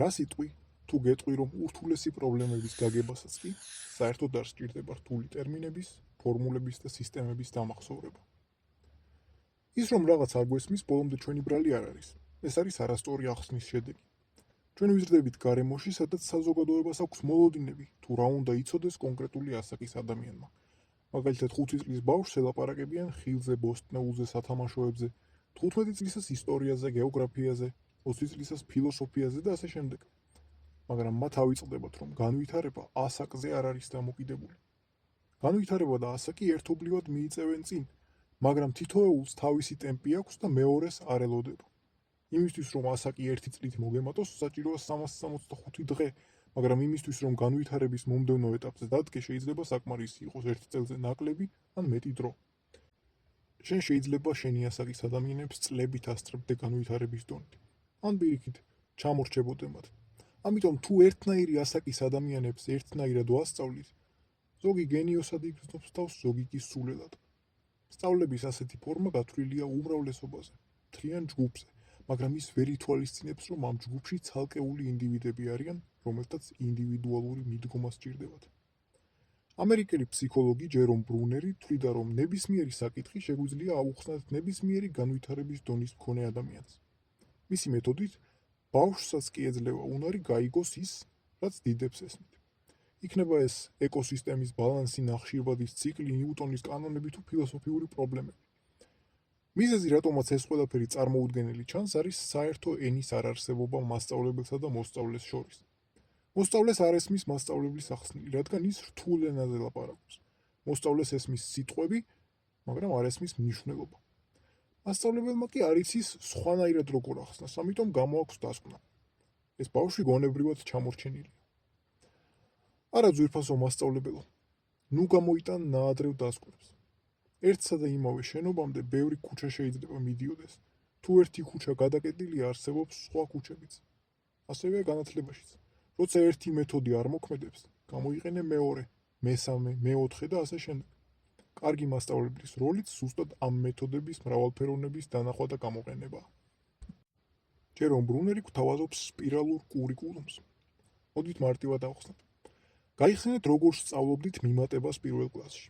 რა სიტყვი თუ გეტყვი რომ ურთულესი პრობლემების გაგებასაც კი საერთოდ არ სჭირდება რთული ტერმინების, ფორმულების და სისტემების დამახსოვრება. ის რომ რაღაც არ გვესმის, ბოლომდე ჩვენი ბრალი არ არის. ეს არის არასწორი ახსნის შედეგი. ჩვენ ვიზრდებით გარემოში, სადაც საზოგადოებას აქვს მოლოდინები, თუ რა უნდა იცოდეს კონკრეტული ასაკის ადამიანმა. მაგალითად 5 წლის ბავშვს ელაპარაკებიან ხილზე, ბოსტნეულზე, სათამაშოებზე, 15 წლისას ისტორიაზე, გეოგრაფიაზე, 20 წლისას ფილოსოფიაზე და ასე შემდეგ. მაგრამ მათ ავიწყდებათ, რომ განვითარება ასაკზე არ არის დამოკიდებული. განვითარება და ასაკი ერთობლივად მიიწევენ წინ, მაგრამ თითოეულს თავისი ტემპი აქვს და მეორეს არ ელოდება. იმისთვის რომ ასაკი 1 წლით მოგემატოს, საჭიროა 365 დღე, მაგრამ იმისთვის რომ განვითარების მომდევნო ეტაპზე დადგე, შეიძლება საკმარისი იყოს 1 წელზე ნაკლები ან მეტი დრო. შენ შეიძლება შენი ასაკის ადამიანებს წლებით ასწრებდე განვითარების დონით, ან პირიქით ჩამორჩებოდე მათ. ამიტომ თუ ერთნაირი ასაკის ადამიანებს ერთნაირად ვასწავლით, ზოგი გენიოსად იგრძნობს თავს, ზოგი კი სულელად. სწავლების ასეთი ფორმა გათვლილია უმრავლესობაზე, მთლიან ჯგუფზე, მაგრამ ის ვერ ითვალისწინებს, რომ ამ ჯგუფში ცალკეული ინდივიდები არიან, რომელთაც ინდივიდუალური მიდგომა სჭირდებათ. ამერიკელი ფსიქოლოგი ჯერომ ბრუნერი თვლიდა, რომ ნებისმიერი საკითხი შეგვიძლია აუხსნათ ნებისმიერი განვითარების დონის მქონე ადამიანს. მისი მეთოდით ბავშვსაც კი ეძლევა უნარი გაიგოს ის, რაც დიდებს ესმით. იქნება ეს ეკოსისტემის ბალანსი, ნახშირბადის ციკლი, ნიუტონის კანონები თუ ფილოსოფიური პრობლემები. მიზეზი, რატომაც ეს ყველაფერი წარმოუდგენელი ჩანს, არის საერთო ენის არარსებობა მასწავლებელსა და მოსწავლეს შორის. მოსწავლეს არ ესმის მასწავლებლის ახსნილი, რადგან ის რთულ ენაზე ლაპარაკობს. მოსწავლეს ესმის სიტყვები, მაგრამ არ ესმის მნიშვნელობა. მასწავლებელმა კი არ იცის სხვანაირად როგორ ახსნას, ამიტომ გამოაქვს დასკვნა. ეს ბავშვი გონებრივად ჩამორჩენილია. არა ძვირფასო მასწავლებელო, ნუ გამოიტან ნაადრევ დასკვნებს. ერთსა და იმავე შენობამდე ბევრი ქუჩა შეიძლება მიდიოდეს. თუ ერთი ქუჩა გადაკეტილია, არსებობს სხვა ქუჩებიც. ასევე განათლებაშიც. როცა ერთი მეთოდი არ მოქმედებს, გამოიყენე მეორე, მესამე, მეოთხე და ასე შემდეგ. კარგი მასწავლებლის როლიც ზუსტად ამ მეთოდების მრავალფეროვნების დანახვა და გამოყენებაა. ჯერომ ბრუნერი გვთავაზობს სპირალურ კურიკულუმს. მოდით მარტივად ავხსნათ. გაიხსენეთ როგორ სწავლობდით მიმატებას პირველ კლასში.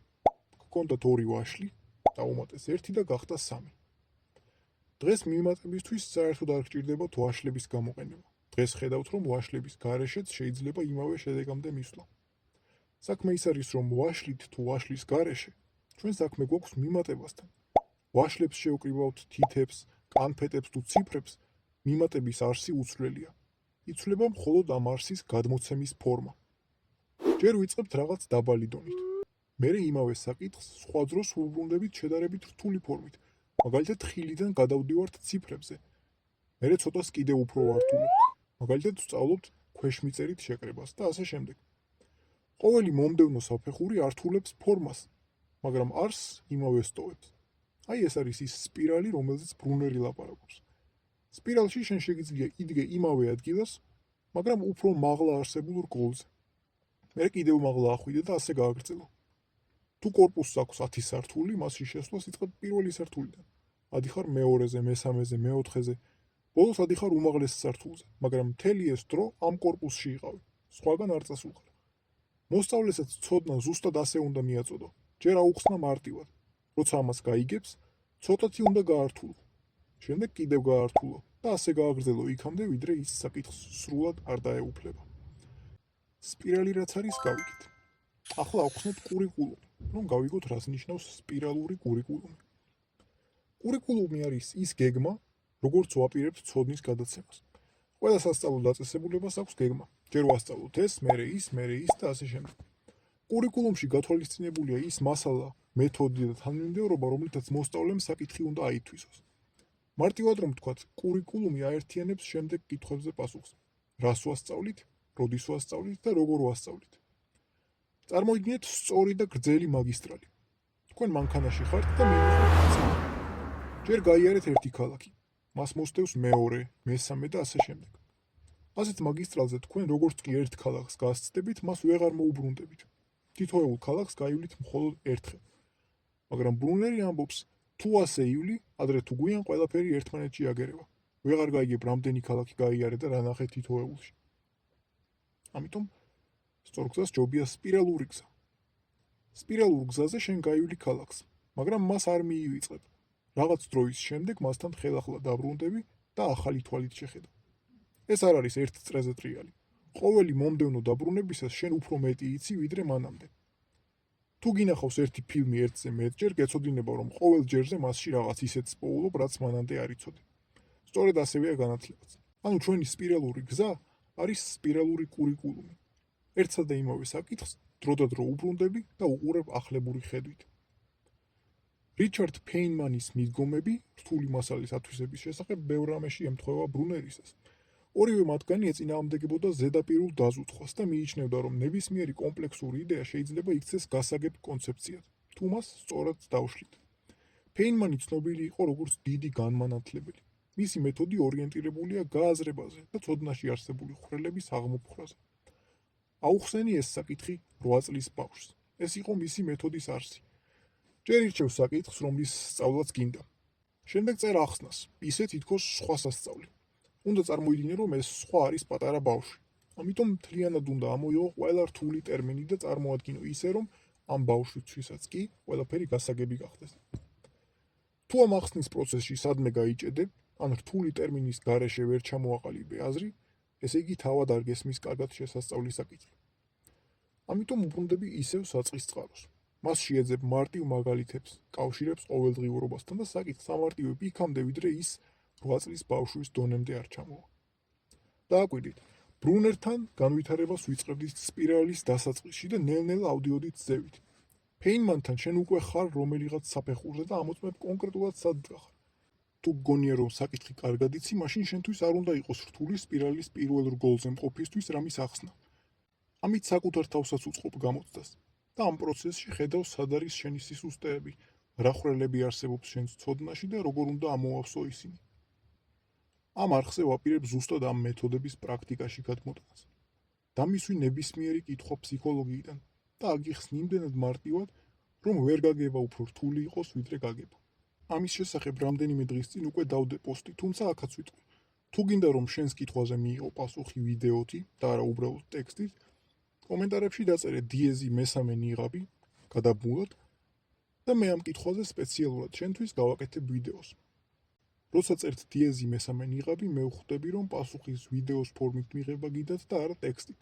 გქონდათ 2 ვაშლი, დაუმატეს 1 და გახდა 3. დღეს მიმატებისთვის საერთოდ არ გჭირდებათ ვაშლების გამოყენება. დღეს ხედავთ, რომ ვაშლების გარეშეც შეიძლება იმავე შედეგამდე მისვლა. საქმე ის არის, რომ ვაშლით თუ ვაშლის გარეშე ჩვენ საქმე გვაქვს მიმატებასთან. ვაშლებს შევკრივავთ თითებს, კანფეტებს თუ ციფრებს, მიმატების არსი უცვლელია. იცვლება მხოლოდ ამ არსის გადმოცემის ფორმა. ჯერ ვიწყებთ რაღაც დაბალი დონით. მერე იმავე საკითხს სხვა დროს ვუბრუნდებით შედარებით რთული ფორმით. მაგალითად ხილიდან გადავდივართ ციფრებზე. მერე ცოტას კიდევ უფრო ვართულებთ. მაგალითად ვსწავლობთ ქვეშმიწერით შეკრებას და ასე შემდეგ. ყოველი მომდევნო საფეხური ართულებს ფორმას, მაგრამ არსს იმავე სტოვებს. აი ეს არის ის სპირალი, რომელზეც ბრუნერი ლაპარაკობს. სპირალში შენ შეგიძლია იდგე იმავე ადგილას, მაგრამ უფრო მაღლა არსებულ რგოლზე. მერე კიდევ მაღლა ახვიდე და ასე გააგრძელო. თუ კორპუსს აქვს 10 სართული, მასში შესვლას იწყებ პირველი სართულიდან. ადიხარ მეორეზე, მესამეზე, მეოთხეზე, ბოლოს ადიხარ უმაღლეს სართულზე, მაგრამ მთელი ეს დრო ამ კორპუსში იყავი, სხვაგან არ წასულიყარ. მოსწავლესაც ცოდნა ზუსტად ასე უნდა მიაწოდო, ჯერ აუხსნა მარტივად. როცა ამას გაიგებს, ცოტათი უნდა გაართულო. შემდეგ კიდევ გაართულო და ასე გააგრძელო იქამდე, ვიდრე ის საკითხს სრულად არ დაეუფლება. სპირალი რაც არის, გავიგეთ. ახლა ავხსნათ კურიკულუმი, რომ გავიგოთ რას ნიშნავს სპირალური კურიკულუმი. კურიკულუმი არის ის გეგმა, როგორც ვაპირებთ ცოდნის გადაცემას. ყველა სასწავლო დაწესებულებას აქვს გეგმა. ჯერ ვასწავლოთ ეს, მერე ის და ასე შემდეგ. კურიკულუმში გათვალისწინებულია ის მასალა, მეთოდი და თანმიმდევრობა, რომლითაც მოსწავლემ საკითხი უნდა აითვისოს. მარტივად რომ ვთქვათ, კურიკულუმი აერთიანებს შემდეგ კითხვებზე პასუხს. რას ვასწავლით, როდის ვასწავლით და როგორ ვასწავლით. წარმოიდგინეთ სწორი და გრძელი მაგისტრალი. თქვენ მანქანაში ხართ და მიიღებთ. ჯერ გაიარეთ ერთი ქალაქი. მას მოსდევს მეორე, მესამე და ასე შემდეგ. ასეთ მაგისტრალზე თქვენ როგორც კი ერთ ქალაქს გასცდებით, მას ვეღარ მოუბრუნდებით. თითოეულ ქალაქს გაივლით მხოლოდ ერთხელ. მაგრამ ბრუნერი ამბობს, თუ ასე ივლი, ადრე თუ გვიან ყველაფერი ერთმანეთში აგერება. ვეღარ გაიგებ რამდენი ქალაქი გაიარე და რა ნახე თითოეულში. ამიტომ სწორ გზას ჯობია სპირალური გზა. სპირალურ გზაზე შენ გაივლი ქალაქს, მაგრამ მას არ მიივიწყებ. რაღაც დროის შემდეგ მასთან ხელახლა დაბრუნდები და ახალი თვალით შეხედა. ეს არ არის ერთ წრეზე ტრიალი. ყოველი მომდევნო დაბრუნებისას შენ უფრო მეტი იცი, ვიდრე მანამდე. თუ გინახავს ერთი ფილმი ერთზე მეტჯერ, გეცოდინება, რომ ყოველ ჯერზე მასში რაღაც ისეთს პოულობ, რაც მანამდე არ იცოდი. სწორედ ასევეა განათლებაც. ანუ ჩვენი სპირალური გზა არის სპირალური კურიკულუმი. ერთსა და იმავე საკითხს დროდადრო უბრუნდები და უყურებ ახლებური ხედვით. რიჩარდ ფეინმანის მიდგომები რთული მასალის ათვისების შესახებ ბევრ რამეში ემთხვევა ბრუნერისას. ორივე მათგანი ეწინააღმდეგებოდა ზედაპირულ დაზუთხვას და მიიჩნევდა, რომ ნებისმიერი კომპლექსური იდეა შეიძლება იქცეს გასაგებ კონცეფციად, თუ მას სწორად დავშლით. ფეინმანი ცნობილი იყო როგორც დიდი განმანათლებელი. მისი მეთოდი ორიენტირებულია გააზრებაზე და ცოდნაში არსებული ხვრელების აღმოფხვრაზე. აუხსენი ეს საკითხი 8 წლის ბავშვს. ეს იყო მისი მეთოდის არსი. ჯერ ირჩევს საკითხს, რომლის სწავლაც გინდა. შემდეგ წერ ახსნას, ისე თითქოს სხვა სასწავლი. უნდა წარმოიდგინე, რომ ეს სხვა არის პატარა ბავშვი. ამიტომ მთლიანად უნდა ამოიღო ყველა რთული ტერმინი და წარმოადგინო ისე, რომ ამ ბავშვისთვისაც კი ყველაფერი გასაგები გახდეს. თუ ამ ახსნის პროცესში სადმე გაიჭედე, ან რთული ტერმინის გარეშე ვერ ჩამოაყალიბე აზრი, ესე იგი თავად არ გესმის კარგად შესასწავლის საკითხი. ამიტომ უბრუნდები ისევ საწყის წყაროს. მას შეეძებ მარტივ მაგალითებს, კავშირებს ყოველდღიურობასთან და საკითხს ამარტივებ იქამდე, ვიდრე ის 8 წლის ბავშვის დონემდე არ ჩამოვა. დააკვირდით, ბრუნერთან განვითარებას ვიწყებდით სპირალის დასაწყისში და ნელ-ნელა ავდიოდით ზევით. ფეინმანთან შენ უკვე ხარ რომელიღაც საფეხურზე და ამოწმებ კონკრეტულად სად დგახარ. თუ გგონია, რომ საკითხი კარგად იცი, მაშინ შენთვის არ უნდა იყოს რთული სპირალის პირველ რგოლზე მყოფისთვის რამის ახსნა. ამით საკუთარ თავსაც უწყობ გამოცდას და ამ პროცესში ხედავ, სად არის შენი სისუსტეები, რა ხვრელები არსებობს შენს ცოდნაში და როგორ უნდა ამოვავსო ისინი. ამ არხზე ვაპირებ ზუსტად ამ მეთოდების პრაქტიკაში გადმოტანას. დამისვი ნებისმიერი კითხვა ფსიქოლოგიიდან და აგიხსნი იმდენად მარტივად, რომ ვერ გაგება უფრო რთული იყოს, ვიდრე გაგება. ამის შესახებ რამდენიმე დღის წინ უკვე დავდე პოსტი, თუმცა აქაც ვიტყვი. თუ გინდა, რომ შენს კითხვაზე მიიღო პასუხი ვიდეოთი და არა უბრალოდ ტექსტით, კომენტარებში დაწერე დიეზი მესამე ნიღაბი, გადაბმულად და მე ამ კითხვაზე სპეციალურად შენთვის გავაკეთებ ვიდეოს. როცა წერთ დიეზი მესამე ნიღაბი, მე ვხვდები, რომ პასუხის ვიდეოს ფორმით მიღება გიდათ და არა ტექსტით.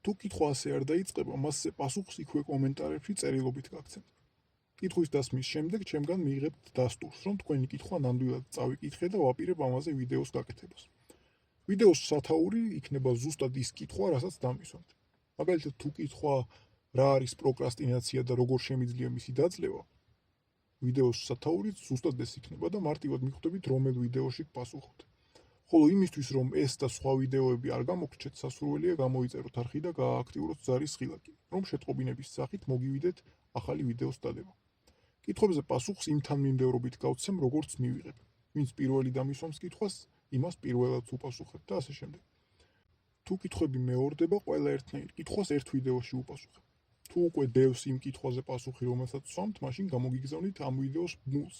თუ კითხვა ასე არ დაიწყება, მასზე პასუხს იქვე კომენტარებში წერილობით გაგცემთ. კითხვის დასმის შემდეგ ჩემგან მიიღებთ დასტურს, რომ თქვენი კითხვა ნამდვილად წავიკითხე და ვაპირებ ამაზე ვიდეოს გაკეთებას. ვიდეოს სათაური იქნება ზუსტად ის კითხვა, რასაც დამისვამთ. მაგალითად, თუ კითხვა რა არის პროკრასტინაცია და როგორ შემიძლია მისი დაძლევა, ვიდეოს სათაურიც ზუსტად ეს იქნება და მარტივად მიხვდებით, რომელ ვიდეოში გპასუხოთ. ხოლო იმისთვის, რომ ეს და სხვა ვიდეოები არ გამოგრჩეთ, სასურველია გამოიწეროთ არხი და გაააქტიუროთ ზარის ღილაკი, რომ შეტყობინების სახით მოგივიდეთ ახალი ვიდეოს დადება. კითხვებზე პასუხს იმ თანმიმდევრობით გავცემ, როგორც მივიღებ. ვინც პირველი დამისვამს კითხვას, იმას პირველად უპასუხებ და ასე შემდეგ. თუ კითხვები მეორდება, ყველა ერთნაირ კითხვას ერთ ვიდეოში უპასუხებ. თუ უკვე დევს იმ კითხვაზე პასუხი, რომელსაც ვსვამთ, მაშინ გამოგიგზავნით ამ ვიდეოს ბმულს.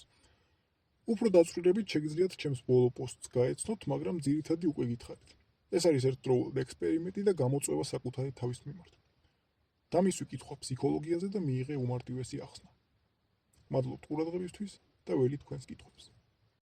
უფრო დაწვრილებით შეგიძლიათ ჩემს ბოლო პოსტს გაეცნოთ, მაგრამ ძირითადი უკვე გითხარით. ეს არის ერთდროულად ექსპერიმენტი და გამოწვევა საკუთარი თავის მიმართ. დამისვი კითხვა ფსიქოლოგიაზე და მიიღე უმარტივესი ახსნა. მადლობთ ყურადღებისთვის და ველით თქვენს კითხვებს.